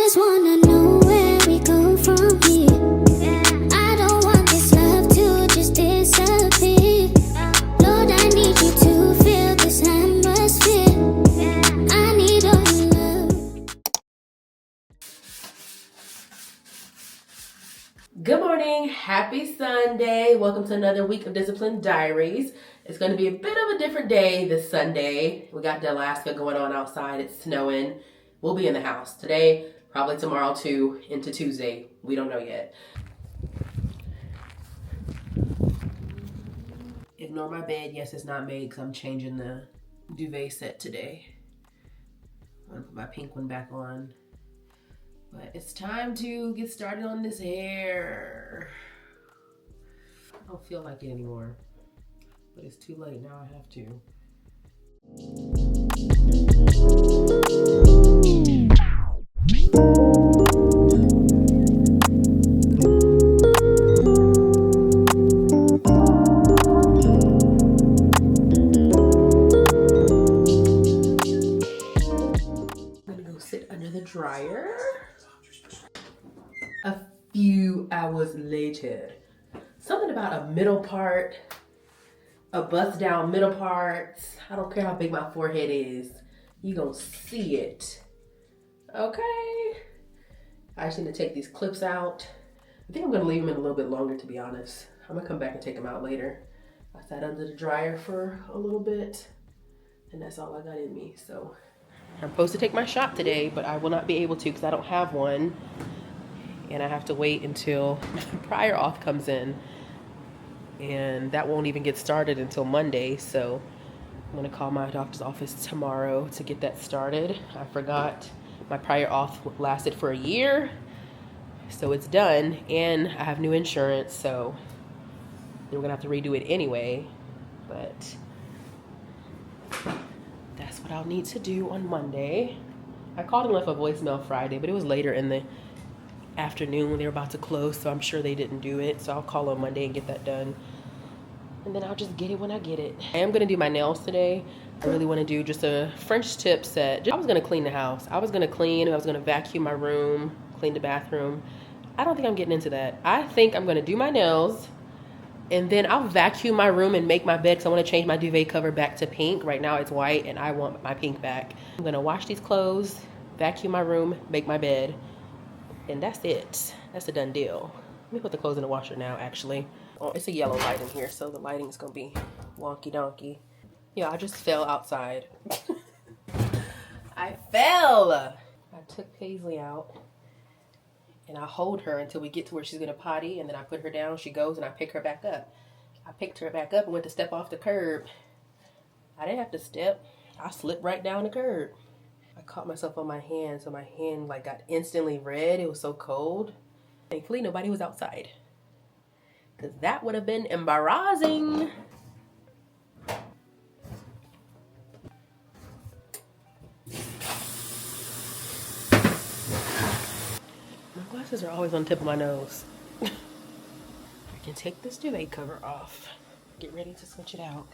just wanna know where we go from here. I don't want this love to just disappear. Lord, I need you to feel this atmosphere. I need all your love. Good morning, happy Sunday. Welcome to another week of Discipline Diaries. It's going to be a bit of a different day this Sunday. We got Alaska going on outside. It's snowing. We'll be in the house today, probably tomorrow too, into Tuesday. We don't know yet. Ignore my bed. Yes, it's not made because I'm changing the duvet set today. I'm going to put my pink one back on. But it's time to get started on this hair. I don't feel like it anymore, but it's too late now. I have to. I'm gonna go sit under the dryer. A few hours later, something about a middle part, a bust down middle part. I don't care how big my forehead is, you gonna see it. Okay, I just need to take these clips out. I think I'm gonna leave them in a little bit longer, to be honest. I'm gonna come back and take them out later. I sat under the dryer for a little bit and that's all I got in me. So I'm supposed to take my shot today, but I will not be able to because I don't have one. And I have to wait until prior auth comes in, and that won't even get started until Monday. So I'm gonna call my doctor's office tomorrow to get that started. I forgot my prior auth lasted for a year, so it's done, and I have new insurance, so we're gonna have to redo it anyway. But that's what I'll need to do on Monday. I called and left a voicemail Friday, but it was later in the afternoon when they were about to close, so I'm sure they didn't do it. So I'll call on Monday and get that done, and then I'll just get it when I get it. I am gonna do my nails today. I really want to do just a French tip set. I was gonna clean the house. I was gonna vacuum my room, clean the bathroom. I don't think I'm getting into that. I think I'm gonna do my nails, and then I'll vacuum my room and make my bed, because I want to change my duvet cover back to pink. Right now it's white and I want my pink back. I'm gonna wash these clothes, vacuum my room, make my bed, and that's it. That's a done deal. Let me put the clothes in the washer now, actually. Oh, it's a yellow light in here, so the lighting is gonna be wonky donkey. Yeah, I just fell outside. I fell! I took Paisley out, and I hold her until we get to where she's gonna potty, and then I put her down, she goes, and I pick her back up. I picked her back up and went to step off the curb. I didn't have to step. I slipped right down the curb. I caught myself on my hand, so my hand like got instantly red. It was so cold. Thankfully, nobody was outside, because that would have been embarrassing. My glasses are always on the tip of my nose. I can take this duvet cover off. Get ready to switch it out.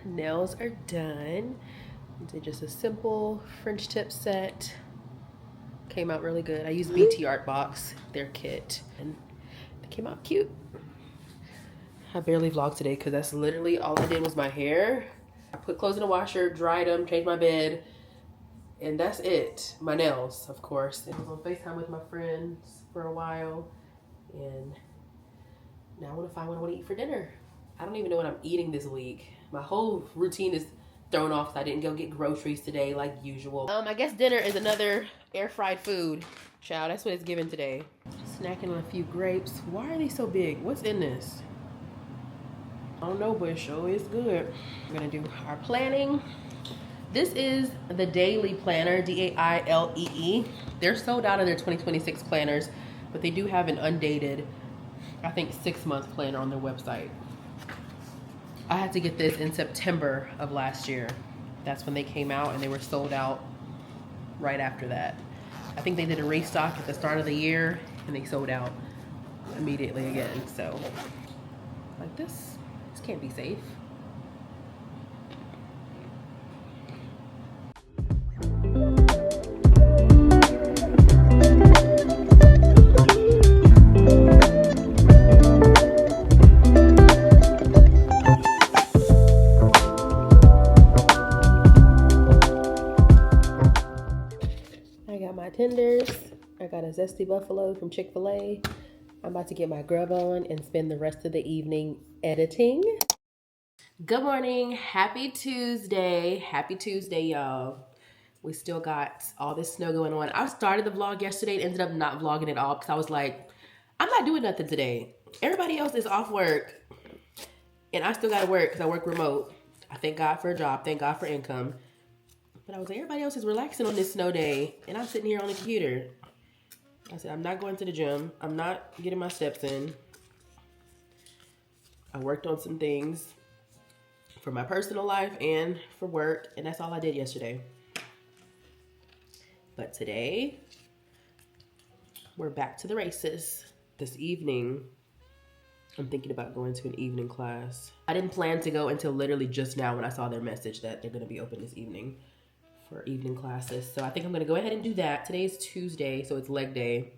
Nails are done. Did just a simple French tip set. Came out really good. I used BT Art Box, their kit. And They came out cute. I barely vlogged today because that's literally all I did was my hair. I put clothes in the washer, dried them, changed my bed, and that's it. My nails, of course. I was on FaceTime with my friends for a while, and now I want to find what I want to eat for dinner. I don't even know what I'm eating this week. My whole routine is thrown off because I didn't go get groceries today like usual. I guess dinner is another air fried food. Child, that's what it's given today. Snacking on a few grapes. Why are they so big? What's in this? I don't know, but it sure is good. We're gonna do our planning. This is the Daily Planner, D-A-I-L-E-E. They're sold out of their 2026 planners, but they do have an undated, I think, 6-month planner on their website. I had to get this in September of last year. That's when they came out, and they were sold out right after that. I think they did a restock at the start of the year, and they sold out immediately again. So, like this can't be safe. Tenders. I got a zesty buffalo from Chick-fil-A. I'm about to get my grub on and spend the rest of the evening editing. Good morning. Happy Tuesday. Happy Tuesday, y'all. We still got all this snow going on. I started the vlog yesterday and ended up not vlogging at all because I was like, I'm not doing nothing today. Everybody else is off work and I still got to work because I work remote. I thank God for a job. Thank God for income. But I was like, everybody else is relaxing on this snow day, and I'm sitting here on the computer. I said, I'm not going to the gym. I'm not getting my steps in. I worked on some things for my personal life and for work, and that's all I did yesterday. But today, we're back to the races. This evening, I'm thinking about going to an evening class. I didn't plan to go until literally just now when I saw their message that they're going to be open this evening for evening classes. So I think I'm gonna go ahead and do that. Today is Tuesday, so it's leg day.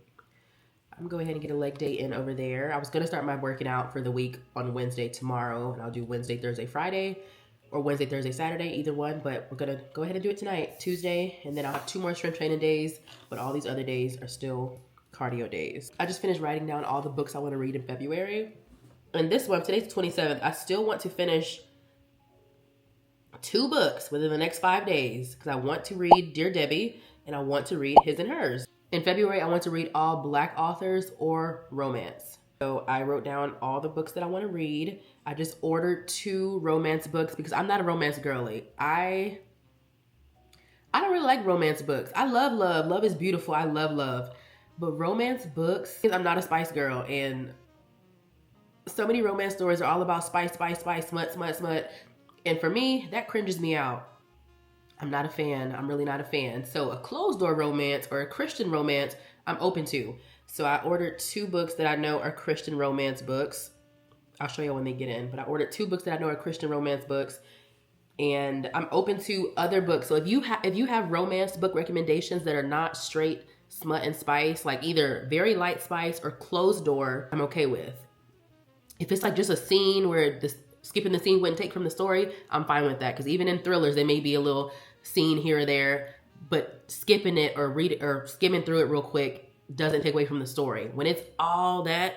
I'm gonna go ahead and get a leg day in over there. I was gonna start my working out for the week on Wednesday tomorrow, and I'll do Wednesday, Thursday, Friday, or Wednesday, Thursday, Saturday, either one, but we're gonna go ahead and do it tonight, Tuesday, and then I'll have 2 more strength training days, but all these other days are still cardio days. I just finished writing down all the books I wanna read in February. And this one, today's the 27th, I still want to finish 2 books within the next 5 days because I want to read Dear Debbie and I want to read His and Hers. In February, I want to read all Black authors or romance. So I wrote down all the books that I want to read. I just ordered 2 romance books because I'm not a romance girly. I don't really like romance books. I love love. Love is beautiful. I love love. But romance books, I'm not a spice girl, and so many romance stories are all about spice, spice, spice, smut, smut, smut. And for me, that cringes me out. I'm not a fan. I'm really not a fan. So a closed door romance or a Christian romance, I'm open to. So I ordered 2 books that I know are Christian romance books. I'll show you when they get in. But I ordered 2 books that I know are Christian romance books. And I'm open to other books. So if you have romance book recommendations that are not straight smut and spice, like either very light spice or closed door, I'm okay with. If it's like just a scene where skipping the scene wouldn't take from the story, I'm fine with that. Because even in thrillers, there may be a little scene here or there, but skipping it or read it or skimming through it real quick doesn't take away from the story. When it's all the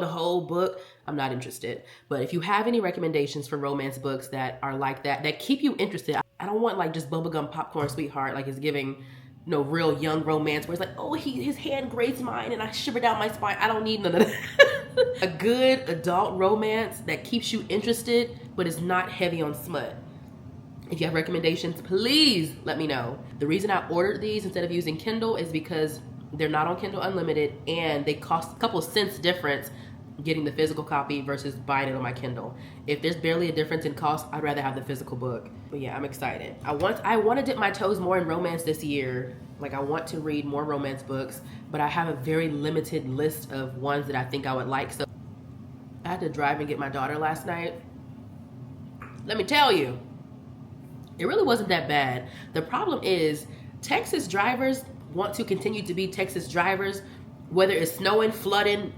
whole book, I'm not interested. But if you have any recommendations for romance books that are like that keep you interested, I don't want like just bubblegum popcorn sweetheart, like it's giving no real young romance where it's like, oh, his hand grazed mine and I shiver down my spine. I don't need none of that. A good adult romance that keeps you interested, but is not heavy on smut. If you have recommendations, please let me know. The reason I ordered these instead of using Kindle is because they're not on Kindle Unlimited and they cost a couple of cents difference getting the physical copy versus buying it on my Kindle. If there's barely a difference in cost, I'd rather have the physical book. But yeah, I'm excited. I want to dip my toes more in romance this year. Like I want to read more romance books, but I have a very limited list of ones that I think I would like. So I had to drive and get my daughter last night. Let me tell you, it really wasn't that bad. The problem is Texas drivers want to continue to be Texas drivers, whether it's snowing, flooding,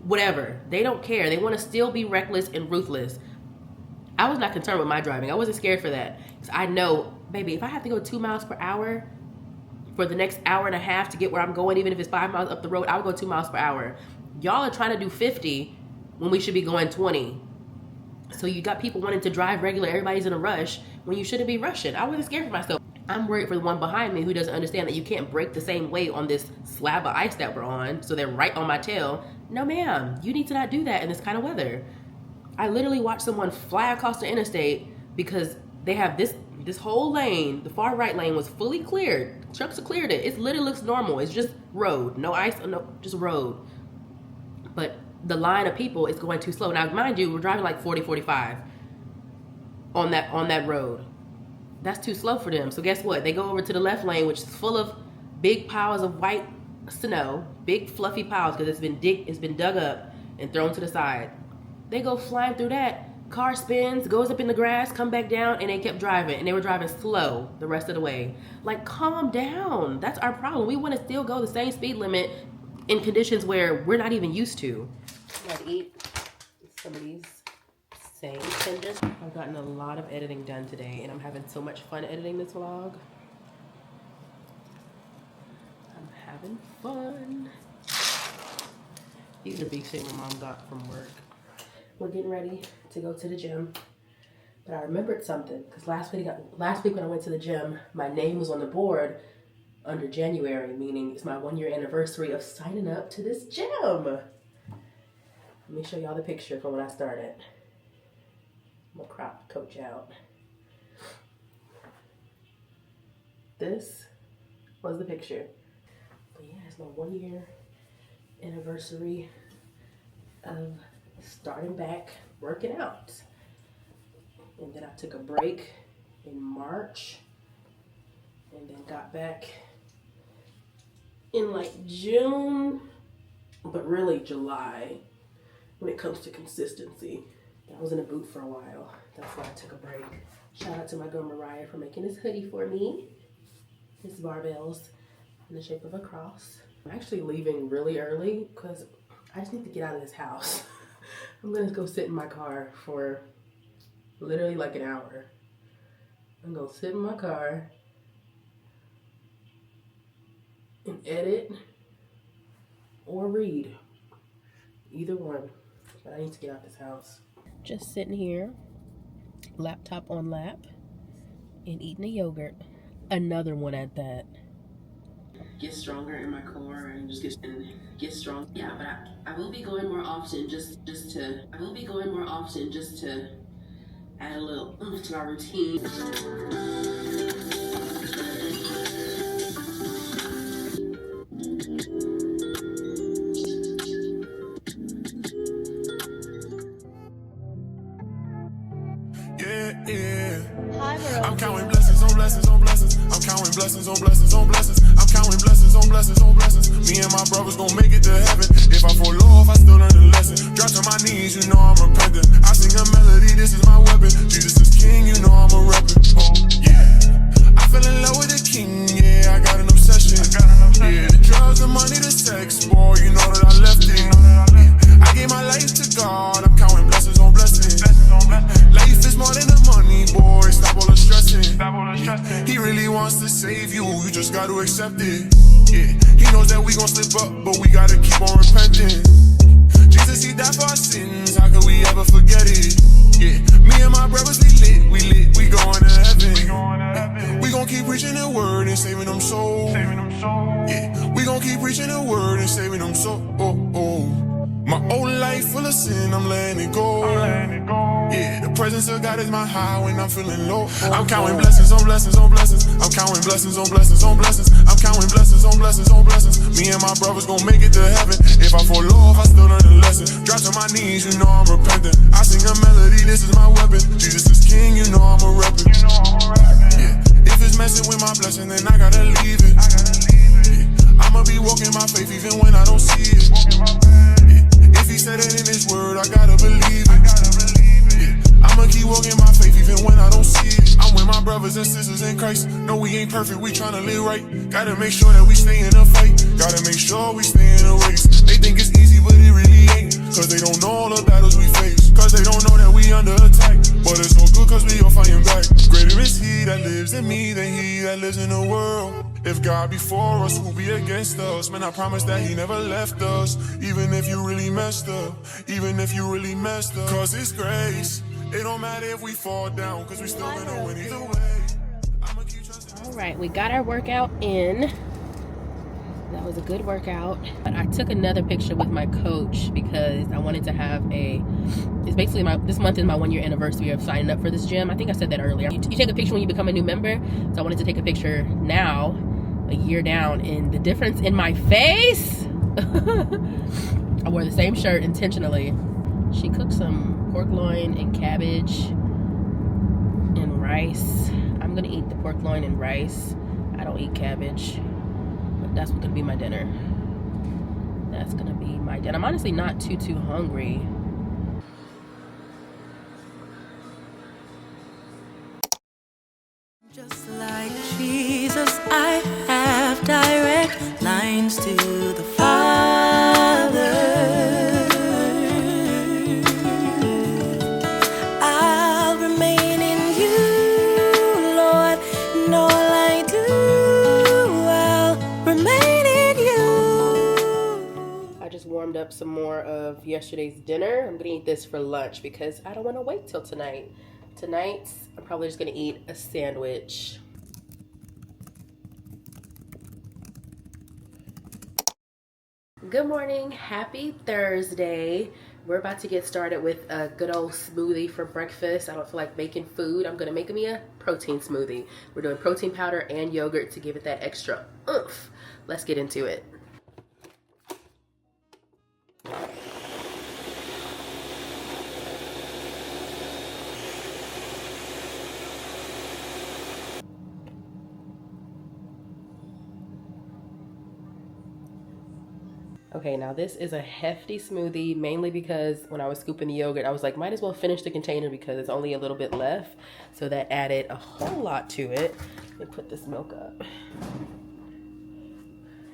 whatever. They don't care. They want to still be reckless and ruthless. I was not concerned with my driving. I wasn't scared for that. Because I know, baby, if I have to go 2 miles per hour for the next hour and a half to get where I'm going, even if it's 5 miles up the road, I would go 2 miles per hour. Y'all are trying to do 50 when we should be going 20. So you got people wanting to drive regular. Everybody's in a rush when you shouldn't be rushing. I wasn't scared for myself. I'm worried for the one behind me who doesn't understand that you can't brake the same way on this slab of ice that we're on, so they're right on my tail. No, ma'am, you need to not do that in this kind of weather. I literally watched someone fly across the interstate because they have this whole lane, the far right lane was fully cleared. Trucks have cleared it. It literally looks normal. It's just road, no ice, no, just road. But the line of people is going too slow. Now, mind you, we're driving like 40, 45 on that road. That's too slow for them. So guess what? They go over to the left lane, which is full of big piles of white snow, big fluffy piles, because it's been dug up and thrown to the side. They go flying through that. Car spins, goes up in the grass, come back down, and they kept driving. And they were driving slow the rest of the way. Like, calm down. That's our problem. We want to still go the same speed limit in conditions where we're not even used to. I'm gonna eat some of these same tenders. I've gotten a lot of editing done today, and I'm having so much fun editing this vlog. I'm having fun. These are big things my mom got from work. We're getting ready to go to the gym, but I remembered something because last week when I went to the gym, my name was on the board under January, meaning it's my 1-year anniversary of signing up to this gym. Let me show y'all the picture from when I started. I'm gonna crop Coach out. This was the picture. But yeah, it's my 1-year anniversary of starting back working out. And then I took a break in March and then got back in like June, but really July when it comes to consistency. I was in a boot for a while. That's why I took a break. Shout out to my girl Mariah for making this hoodie for me. It's barbells in the shape of a cross. I'm actually leaving really early because I just need to get out of this house. I'm gonna go sit in my car for literally like an hour. I'm gonna sit in my car and edit or read. Either one. But I need to get out this house. Just sitting here, laptop on lap, and eating a yogurt. Another one at that. Get stronger in my core and just get strong. Yeah, but I will be going more often just to add a little oomph to our routine. I'm counting blessings on blessings on blessings. I'm counting blessings on blessings on blessings. I'm counting blessings on blessings on blessings. Me and my brothers gon' make it to heaven. If I fall off, I still learn the lesson. Drop to my knees, you know I'm repentant. I sing a melody, this is my weapon. Jesus is king, you know I'm a reppin'. Oh, yeah. I fell in love with the king, yeah, I got an obsession. Yeah, the drugs, the money, the sex, boy, you know that I left it. Yeah. I gave my life to God, I'm counting blessings on blessings. Life is more than the money, boy, stop all the stressing. He really wants to save you, you just gotta accept it. Yeah, he knows that we gon' slip up, but we gotta keep on repenting. Jesus, he died for our sins, how could we ever forget it? Yeah, me and my brothers, we lit, we going to heaven. We gon' keep preaching the word and saving them souls. Yeah, we gon' keep preaching the word and saving them souls. My old life full of sin, I'm letting it go. Yeah, the presence of God is my high when I'm feeling low. I'm counting blessings on blessings on blessings. I'm counting blessings on blessings on blessings. I'm counting blessings on blessings on blessings. Me and my brothers gon' make it to heaven. If I fall off, I still learn the lesson. Drop to my knees, you know I'm repentant. I sing a melody, this is my weapon. Jesus is king, you know I'm a reppin'. Yeah, if it's messing with my blessing, then I gotta leave it. Yeah, I'ma be walking my faith even when I don't see it. If he said it in his word, I gotta believe it. Yeah, I'ma keep walking my faith even when I don't see it. I'm with my brothers and sisters in Christ. No, we ain't perfect, we tryna live right. Gotta make sure that we stay in the fight. Gotta make sure we stay in the race. They think it's easy, but it really ain't. Cause they don't know all the battles we face. Cause they don't know that we under attack. But it's all good cause we all fighting back. Greater is he that lives in me than he that lives in the world. If God before us, who be against us? Man, I promise that he never left us. Even if you really messed up. Even if you really messed up. Cause it's grace. It don't matter if we fall down. Cause we still gonna win either way. I'ma keep trusting. All right, we got our workout in. That was a good workout. But I took another picture with my coach because I wanted to have it's basically this month is my 1 year anniversary of signing up for this gym. I think I said that earlier. You take a picture when you become a new member. So I wanted to take a picture now, a year down, and the difference in my face. I wore the same shirt intentionally. She cooked some pork loin and cabbage and rice. I'm gonna eat the pork loin and rice. I don't eat cabbage. That's gonna be my dinner. That's gonna be my dinner. I'm honestly not too hungry. Just like Jesus, I have direct lines to the Father. I'll remain in you, Lord, in all I do. I'll remain in you. I just warmed up some more of yesterday's dinner. I'm gonna eat this for lunch because I don't want to wait till tonight. Tonight, I'm probably just gonna eat a sandwich. Good morning, happy Thursday. We're about to get started with a good old smoothie for breakfast. I don't feel like making food. I'm gonna make me a protein smoothie. We're doing protein powder and yogurt to give it that extra oomph. Let's get into it. Okay, now this is a hefty smoothie, mainly because when I was scooping the yogurt, I was like, might as well finish the container because it's only a little bit left. So that added a whole lot to it. Let me put this milk up.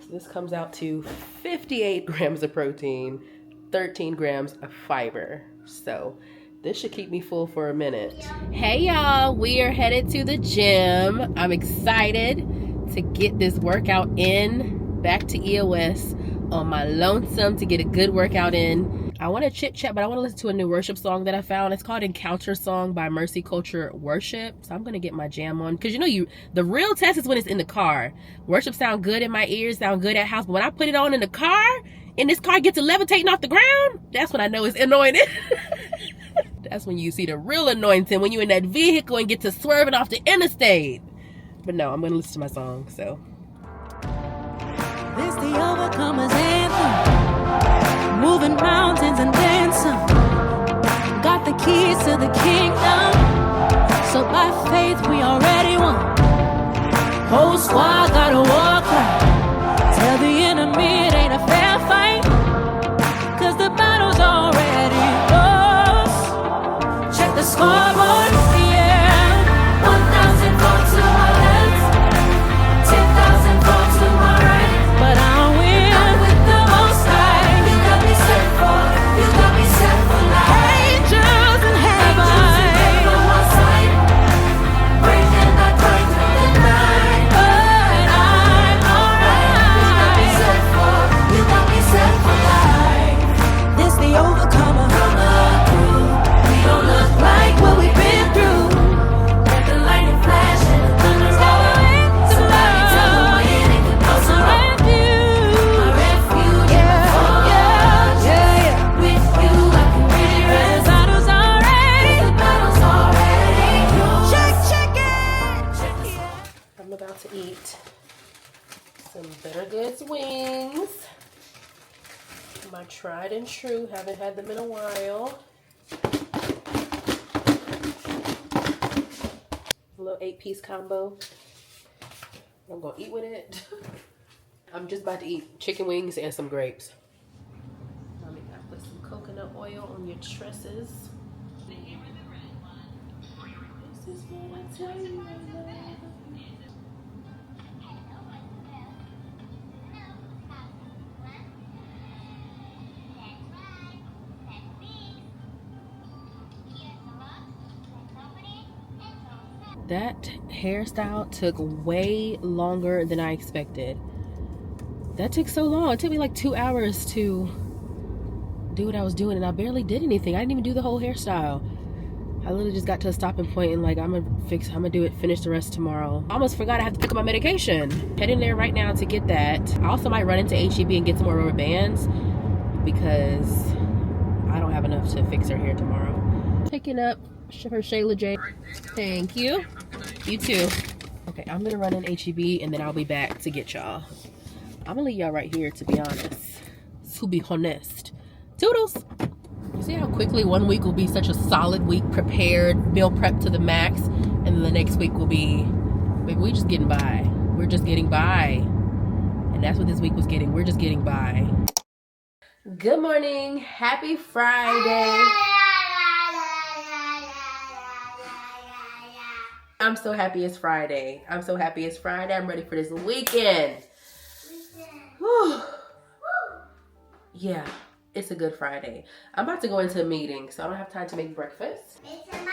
So this comes out to 58 grams of protein, 13 grams of fiber. So this should keep me full for a minute. Hey y'all, we are headed to the gym. I'm excited to get this workout in, back to EOS on my lonesome to get a good workout in. I want to chit chat, but I want to listen to a new worship song that I found. It's called Encounter Song by Mercy Culture Worship. So I'm going to get my jam on. Because the real test is when it's in the car. Worship sound good in my ears, sound good at house. But when I put it on in the car, and this car gets to levitating off the ground, that's when I know it's anointed. That's when you see the real anointing, when you're in that vehicle and get to swerving off the interstate. But no, I'm going to listen to my song, so. This the overcomer's anthem, moving mountains and dancing. Got the keys to the kingdom, so by faith we already won. Whole squad got a war cry. Tell the enemy it ain't a fair fight, cause the battle's already lost. Check the scoreboard, yeah. 1,000 votes to my left, 10,000 votes to my right. But I win. I'm with the Most High. You got me set for life. Angels in heaven on my side, bringing the dark to the night. But I'm alright. You got me set for life. This the overcomer. We don't look like what we've been through. Let the lightning flash and the thunder roll. Somebody tell them why it ain't impossible. I'm about to eat some Better Goods wings. My tried and true, haven't had them in a while. A little 8-piece combo. I'm gonna eat with it. I'm just about to eat chicken wings and some grapes. I'm gonna put some coconut oil on your tresses. This is what I tell you I love. That hairstyle took way longer than I expected. That took so long. It took me like 2 hours to do what I was doing, and I barely did anything. I didn't even do the whole hairstyle. I literally just got to a stopping point and like, I'm gonna do it, finish the rest tomorrow. I almost forgot I have to pick up my medication. Heading there right now to get that. I also might run into HEB and get some more rubber bands because I don't have enough to fix her hair tomorrow. Picking up for Shayla J. Thank you. You too. Okay, I'm gonna run in HEB and then I'll be back to get y'all. I'm gonna leave y'all right here, to be honest. To be honest. Toodles! You see how quickly 1 week will be such a solid week, prepared, meal prep to the max, and then the next week will be, maybe we just getting by. We're just getting by. And that's what this week was getting. We're just getting by. Good morning. Happy Friday. I'm so happy it's Friday. I'm so happy it's Friday. I'm ready for this weekend. Whew. Yeah. It's a good Friday. I'm about to go into a meeting, so I don't have time to make breakfast. Happy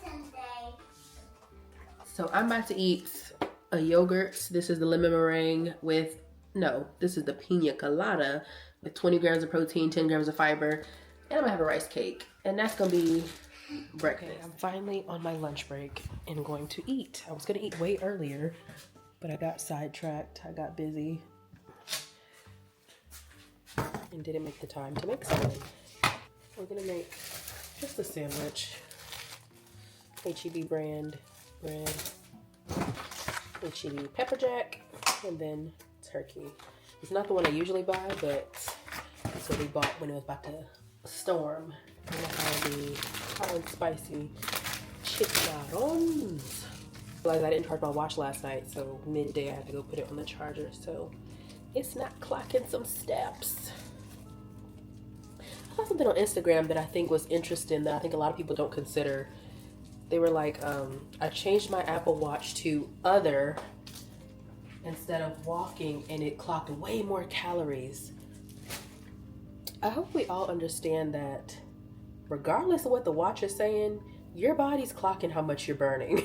Sunday. So I'm about to eat a yogurt. This is the lemon meringue with, no, this is the pina colada with 20 grams of protein, 10 grams of fiber. And I'm gonna have a rice cake. And that's gonna be breakfast. Okay, I'm finally on my lunch break and going to eat. I was gonna eat way earlier, but I got sidetracked. I got busy. And didn't make the time to make something. We're gonna make just a sandwich. HEB brand bread, HEB pepper jack, and then turkey. It's not the one I usually buy, but that's what we bought when it was about to storm. And I have the hot and spicy chicharrones. I realized I didn't charge my watch last night, so midday I had to go put it on the charger, so it's not clocking some steps. I saw something on Instagram that I think was interesting that I think a lot of people don't consider. They were like, I changed my Apple Watch to other instead of walking, and it clocked way more calories. I hope we all understand that regardless of what the watch is saying, your body's clocking how much you're burning.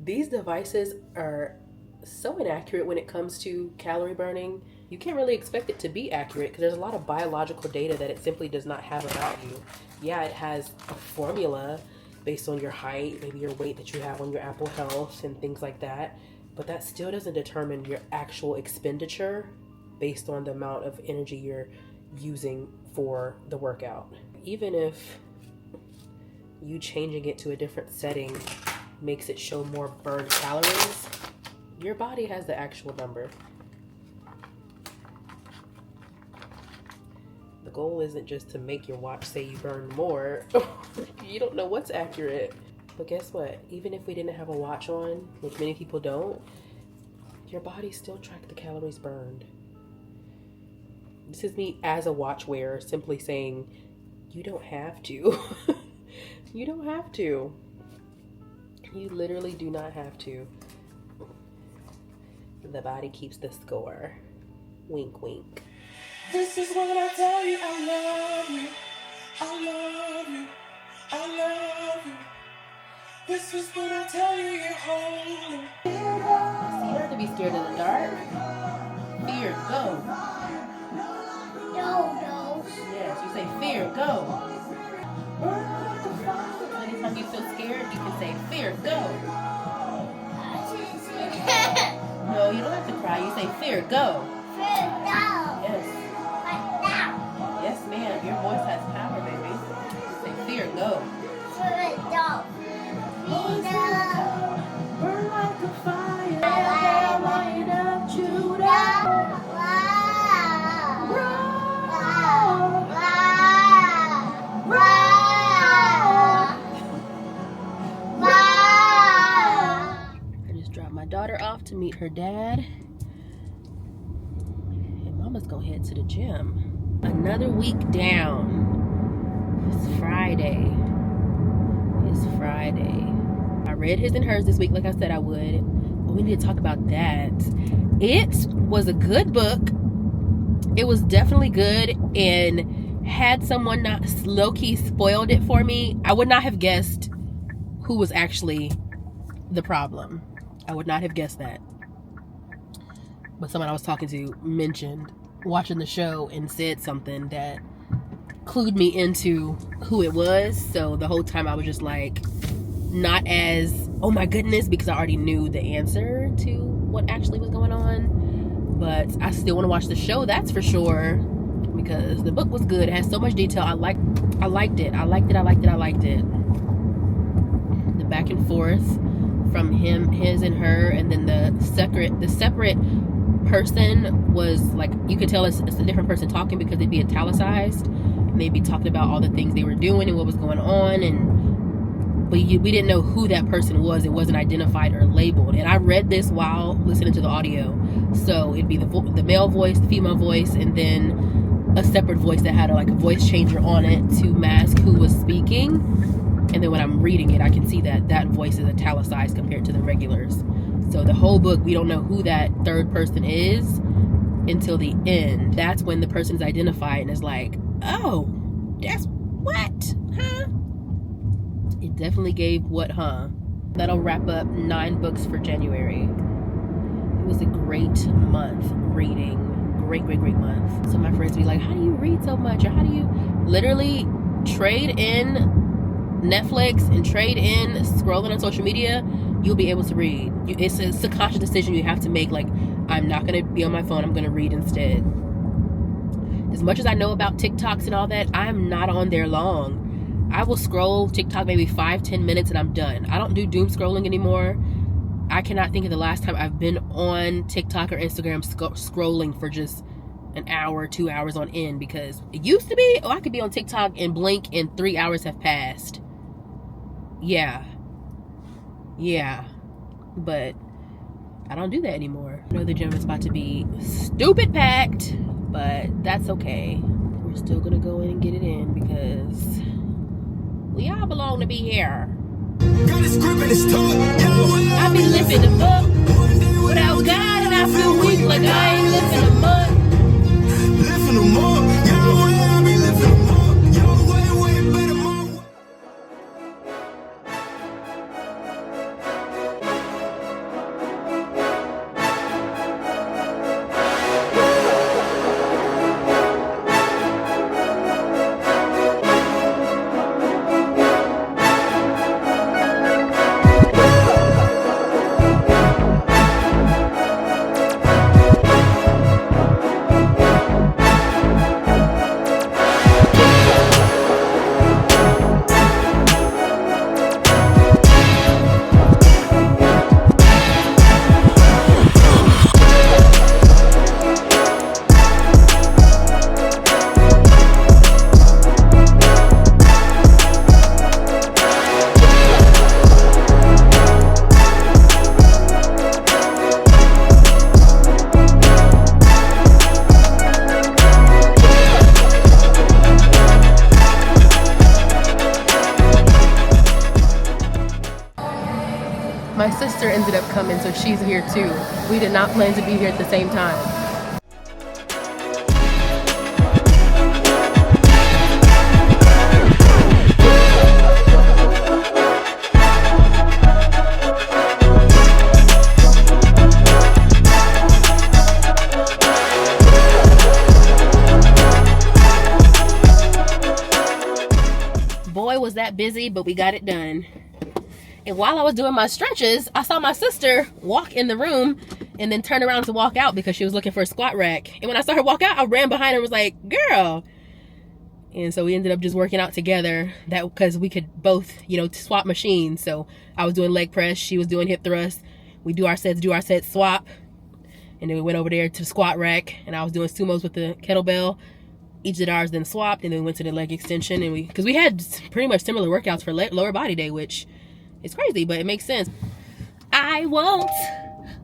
These devices are so inaccurate when it comes to calorie burning. You can't really expect it to be accurate because there's a lot of biological data that it simply does not have about you. Yeah, it has a formula based on your height, maybe your weight that you have on your Apple Health and things like that, but that still doesn't determine your actual expenditure based on the amount of energy you're using for the workout. Even if you changing it to a different setting makes it show more burned calories, your body has the actual number. The goal isn't just to make your watch say you burn more. You don't know what's accurate. But guess what? Even if we didn't have a watch on, which many people don't, your body still tracks the calories burned. This is me as a watch wearer simply saying, you don't have to. You don't have to. You literally do not have to. The body keeps the score. Wink, wink. This is when I tell you I love you, I love you, I love you. This is when I tell you you're holy. So you don't have to be scared of the dark. Fear, go. No. Yes, you say fear, go. Anytime you feel scared, you can say fear, go. No, you don't have to cry. You say fear, go. Yes. Yes, ma'am. Your voice has power, baby. You say fear, go. Burn like a fire. Light up Judah. I just dropped my daughter off to meet her dad. And Mama's gonna head to the gym. Another week down. It's Friday. It's Friday. I read his and hers this week like I said I would. But we need to talk about that. It was a good book. It was definitely good, and had someone not low-key spoiled it for me, I would not have guessed who was actually the problem. I would not have guessed that. But someone I was talking to mentioned watching the show and said something that clued me into who it was. So the whole time I was just like, not as, oh my goodness, because I already knew the answer to what actually was going on. But I still want to watch the show, that's for sure, because the book was good. It has so much detail. I liked it. The back and forth from him, his and her, and then the separate person was like, you could tell it's a different person talking because they'd be italicized and they'd be talking about all the things they were doing and what was going on, but we didn't know who that person was. It wasn't identified or labeled. And I read this while listening to the audio, so it'd be the male voice, the female voice, and then a separate voice that had a voice changer on it to mask who was speaking. And then when I'm reading it, I can see that voice is italicized compared to the regulars. So the whole book, we don't know who that third person is until the end. That's when the person is identified and is like, oh, that's what? Huh? It definitely gave what, huh? That'll wrap up 9 books for January. It was a great month reading. Great month. So my friends be like, how do you read so much? Or how do you literally trade in Netflix and trade in scrolling on social media? You'll be able to read. It's a conscious decision you have to make. Like, I'm not going to be on my phone. I'm going to read instead. As much as I know about TikToks and all that, I'm not on there long. I will scroll TikTok maybe 5-10 minutes and I'm done. I don't do doom scrolling anymore. I cannot think of the last time I've been on TikTok or Instagram scrolling for just an hour, 2 hours on end, because it used to be, I could be on TikTok and blink and 3 hours have passed. Yeah, but I don't do that anymore. I know the gym is about to be stupid packed, but that's okay. We're still gonna go in and get it in because we all belong to be here. I be lifting the book without God, and I feel weak like I ain't lifting them up. Lifting them up, Yahweh, I be lifting them up. Yahweh, way better, my way. My sister ended up coming, so she's here too. We did not plan to be here at the same time. Boy, was that busy, but we got it done. And while I was doing my stretches, I saw my sister walk in the room and then turn around to walk out because she was looking for a squat rack. And when I saw her walk out, I ran behind her and was like, girl. And so we ended up just working out together, that because we could both, swap machines. So I was doing leg press, she was doing hip thrust. We do our sets, swap. And then we went over there to the squat rack and I was doing sumos with the kettlebell. Each did ours, then swapped, and then we went to the leg extension. And because we had pretty much similar workouts for lower body day, which it's crazy, but it makes sense. I won't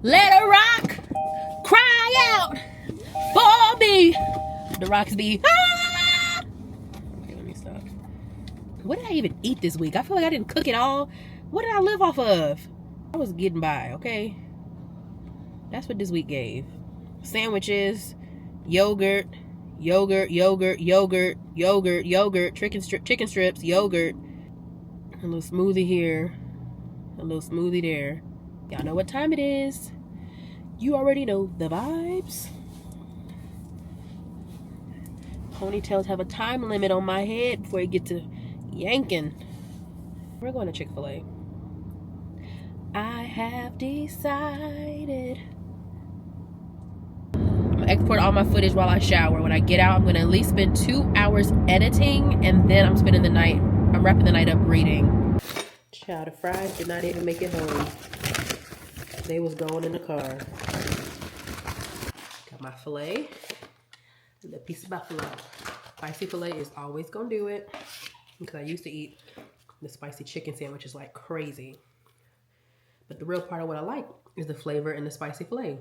let a rock cry out for me. The rocks be, ah! Okay, let me stop. What did I even eat this week? I feel like I didn't cook it all. What did I live off of? I was getting by, okay? That's what this week gave. Sandwiches, yogurt, chicken strips, yogurt, a little smoothie here. A little smoothie there. Y'all know what time it is. You already know the vibes. Ponytails have a time limit on my head before it get to yanking. We're going to Chick-fil-A. I have decided. I'm gonna export all my footage while I shower. When I get out, I'm gonna at least spend 2 hours editing, and then I'm wrapping the night up reading. Child, the fries did not even make it home. They was going in the car. Got my filet and a piece of buffalo. Spicy filet is always gonna do it because I used to eat the spicy chicken sandwiches like crazy. But the real part of what I like is the flavor in the spicy filet.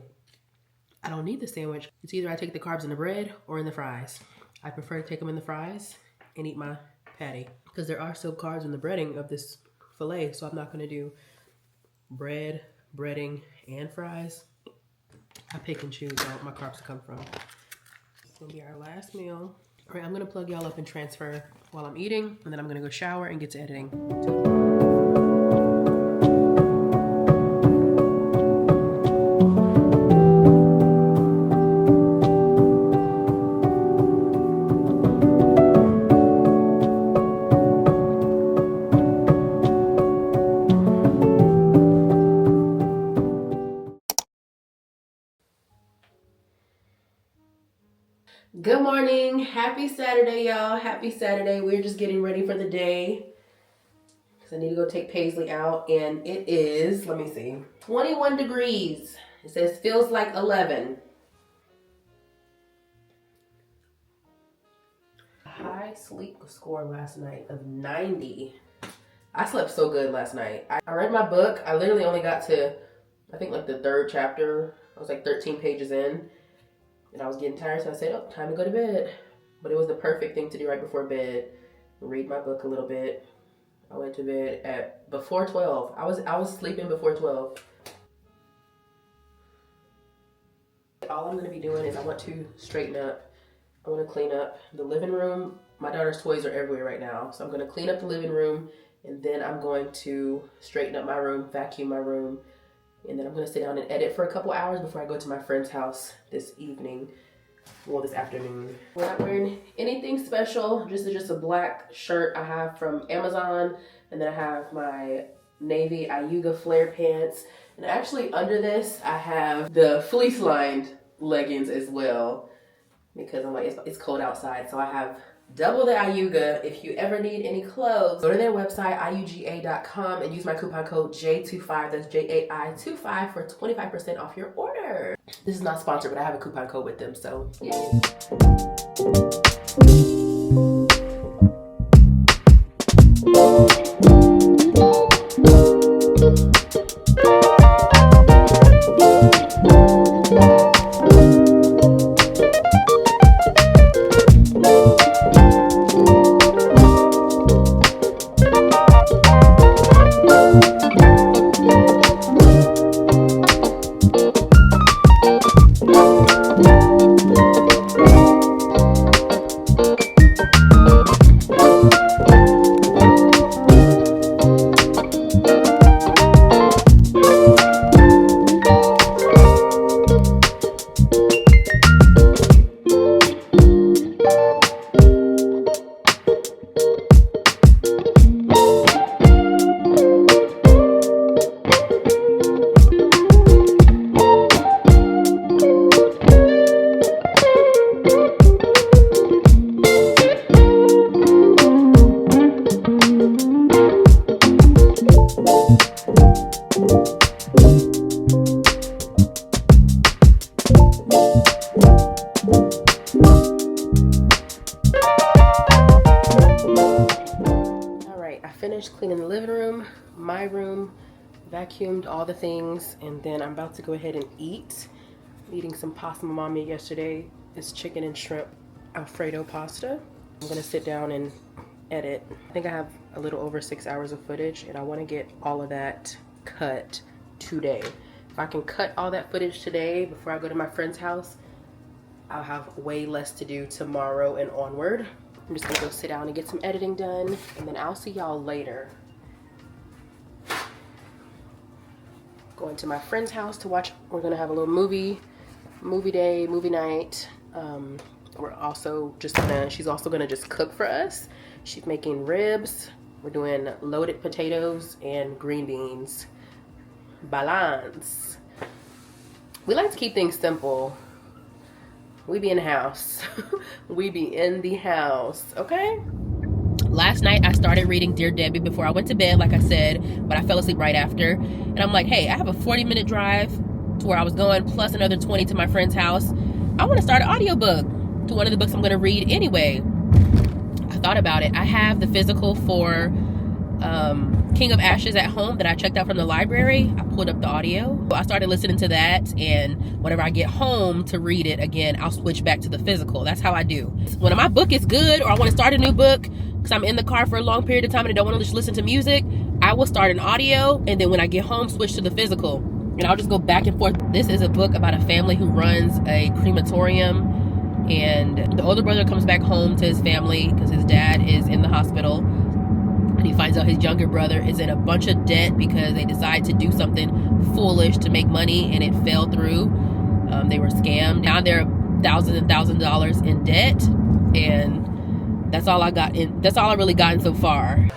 I don't need the sandwich. It's either I take the carbs in the bread or in the fries. I prefer to take them in the fries and eat my patty because there are still carbs in the breading of this filet, so I'm not gonna do bread, breading, and fries. I pick and choose where I want my carbs to come from. It's gonna be our last meal. All right, I'm gonna plug y'all up and transfer while I'm eating, and then I'm gonna go shower and get to editing. Good morning. Happy Saturday, y'all. Happy Saturday. We're just getting ready for the day because I need to go take Paisley out, and it is, let me see, 21 degrees. It says feels like 11. High sleep score last night of 90. I slept so good last night. I read my book. I literally only got to, I think, like the 3rd chapter. I was like 13 pages in. And I was getting tired, so I said, oh, time to go to bed. But it was the perfect thing to do right before bed. Read my book a little bit. I went to bed at before 12. I was sleeping before 12. All I'm gonna be doing is I want to straighten up. I want to clean up the living room. My daughter's toys are everywhere right now. So I'm gonna clean up the living room, and then I'm going to straighten up my room, vacuum my room, and then I'm gonna sit down and edit for a couple hours before I go to my friend's house this evening. Well, this afternoon. We're not wearing anything special. Just a black shirt I have from Amazon. And then I have my navy Ayuga flare pants. And actually under this, I have the fleece lined leggings as well. Because I'm like, it's cold outside. So I have double the Ayuga. If you ever need any clothes, go to their website, iuga.com, and use my coupon code J25, that's JAI25, for 25% off your order. This is not sponsored, but I have a coupon code with them, so yeah. Finished cleaning the living room, my room, vacuumed all the things, and then I'm about to go ahead and eat. I'm eating some pasta my mom made yesterday. It's chicken and shrimp Alfredo pasta. I'm gonna sit down and edit. I think I have a little over 6 hours of footage, and I want to get all of that cut today. If I can cut all that footage today before I go to my friend's house, I'll have way less to do tomorrow and onward. I'm just gonna go sit down and get some editing done, and then I'll see y'all later. Going to my friend's house to watch. We're gonna have a little movie day, movie night. We're also just gonna, she's also gonna just cook for us. She's making ribs. We're doing loaded potatoes and green beans. Balance. We like to keep things simple. We be in the house. We be in the house, okay? Last night I started reading Dear Debbie before I went to bed, like I said, but I fell asleep right after. And I'm like, hey, I have a 40-minute drive to where I was going, plus another 20 to my friend's house. I want to start an audiobook to one of the books I'm going to read anyway. I thought about it. I have the physical for King of Ashes at home that I checked out from the library. I pulled up the audio. I started listening to that, and whenever I get home to read it again, I'll switch back to the physical. That's how I do. When my book is good, or I want to start a new book because I'm in the car for a long period of time and I don't want to just listen to music, I will start an audio, and then when I get home, switch to the physical, and I'll just go back and forth. This is a book about a family who runs a crematorium, and the older brother comes back home to his family because his dad is in the hospital. And he finds out his younger brother is in a bunch of debt because they decided to do something foolish to make money and it fell through. They were scammed. Now they're thousands and thousands of dollars in debt. And that's all I got in. That's all I really gotten so far.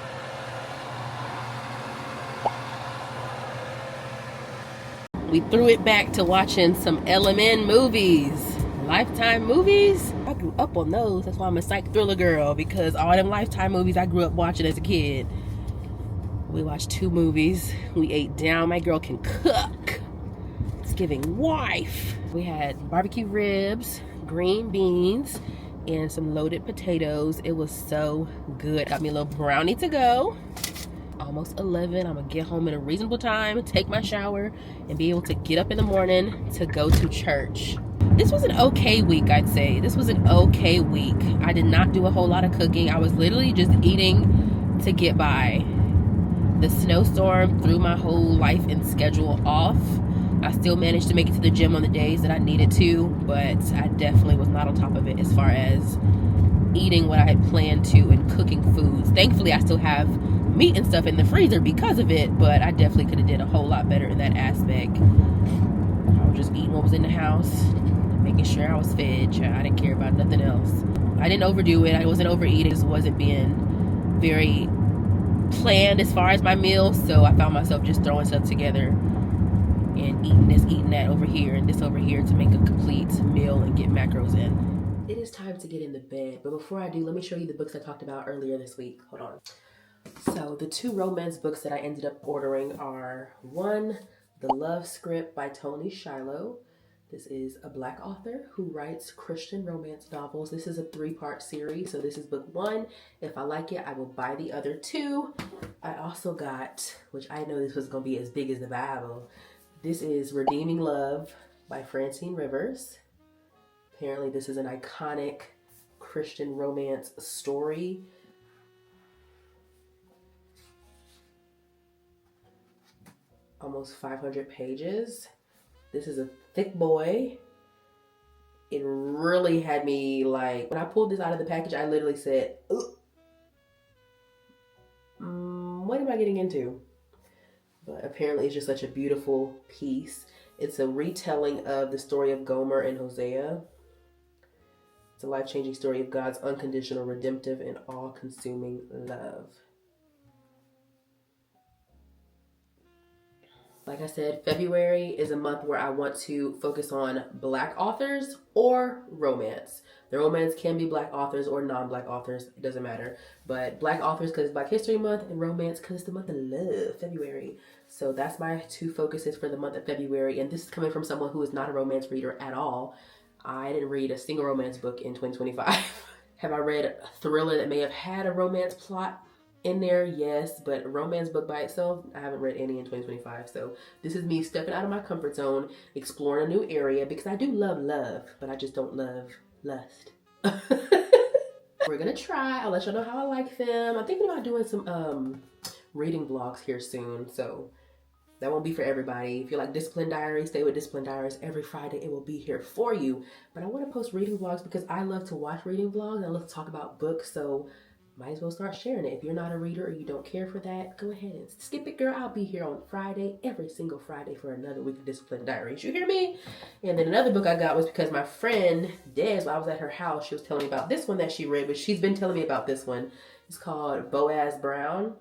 We threw it back to watching some LMN movies. Lifetime movies. I grew up on those. That's why I'm a psych thriller girl, because all them Lifetime movies I grew up watching as a kid. We watched 2 movies. We ate down. My girl can cook. Thanksgiving wife. We had barbecue ribs, green beans, and some loaded potatoes. It was so good. Got me a little brownie to go. Almost 11. I'm gonna get home in a reasonable time, take my shower, and be able to get up in the morning to go to church. This was an okay week, I'd say. This was an okay week. I did not do a whole lot of cooking. I was literally just eating to get by. The snowstorm threw my whole life and schedule off. I still managed to make it to the gym on the days that I needed to, but I definitely was not on top of it as far as eating what I had planned to and cooking foods. Thankfully, I still have meat and stuff in the freezer because of it, but I definitely could have did a whole lot better in that aspect. I was just eating what was in the house, making sure I was fed. I didn't care about nothing else. I didn't overdo it. I wasn't overeating. Just wasn't being very planned as far as my meals, so I found myself just throwing stuff together and eating this, eating that over here, and this over here to make a complete meal and get macros in. It is time to get in the bed, but before I do, let me show you the books I talked about earlier this week. Hold on. So the 2 romance books that I ended up ordering are, one, The Love Script by Tony Shiloh. This is a Black author who writes Christian romance novels. This is a 3-part series, so this is book 1. If I like it, I will buy the other 2. I also got, which I know this was going to be as big as the Bible, this is Redeeming Love by Francine Rivers. Apparently this is an iconic Christian romance story. Almost 500 pages. This is a thick boy. It really had me like, when I pulled this out of the package, I literally said, what am I getting into? But apparently it's just such a beautiful piece. It's a retelling of the story of Gomer and Hosea. It's a life-changing story of God's unconditional, redemptive, and all-consuming love. Like I said, February is a month where I want to focus on Black authors or romance. The romance can be Black authors or non-Black authors. It doesn't matter. But Black authors because it's Black History Month, and romance because it's the month of love, February. So that's my 2 focuses for the month of February. And this is coming from someone who is not a romance reader at all. I didn't read a single romance book in 2025. Have I read a thriller that may have had a romance plot in there? Yes, but a romance book by itself, I haven't read any in 2025. So this is me stepping out of my comfort zone, exploring a new area, because I do love love, but I just don't love lust. We're gonna try. I'll let y'all know how I like them. I'm thinking about doing some reading vlogs here soon, so that won't be for everybody. If you like Discipline Diaries, stay with Discipline Diaries. Every Friday it will be here for you. But I want to post reading vlogs because I love to watch reading vlogs. I love to talk about books, so might as well start sharing it. If you're not a reader or you don't care for that, go ahead and skip it, girl. I'll be here on Friday, every single Friday, for another week of Discipline Diaries. You hear me? And then another book I got was because my friend Des, while I was at her house, she was telling me about this one that she read, but she's been telling me about this one. It's called Boaz Brown.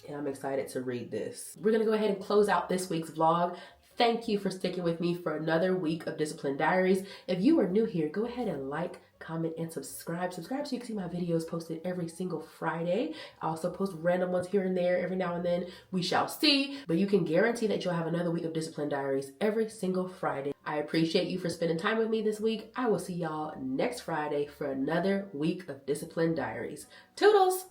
And I'm excited to read this. We're gonna go ahead and close out this week's vlog. Thank you for sticking with me for another week of Discipline Diaries. If you are new here, go ahead and like, comment, and subscribe. Subscribe so you can see my videos posted every single Friday. I also post random ones here and there every now and then. We shall see. But you can guarantee that you'll have another week of Discipline Diaries every single Friday. I appreciate you for spending time with me this week. I will see y'all next Friday for another week of Discipline Diaries. Toodles!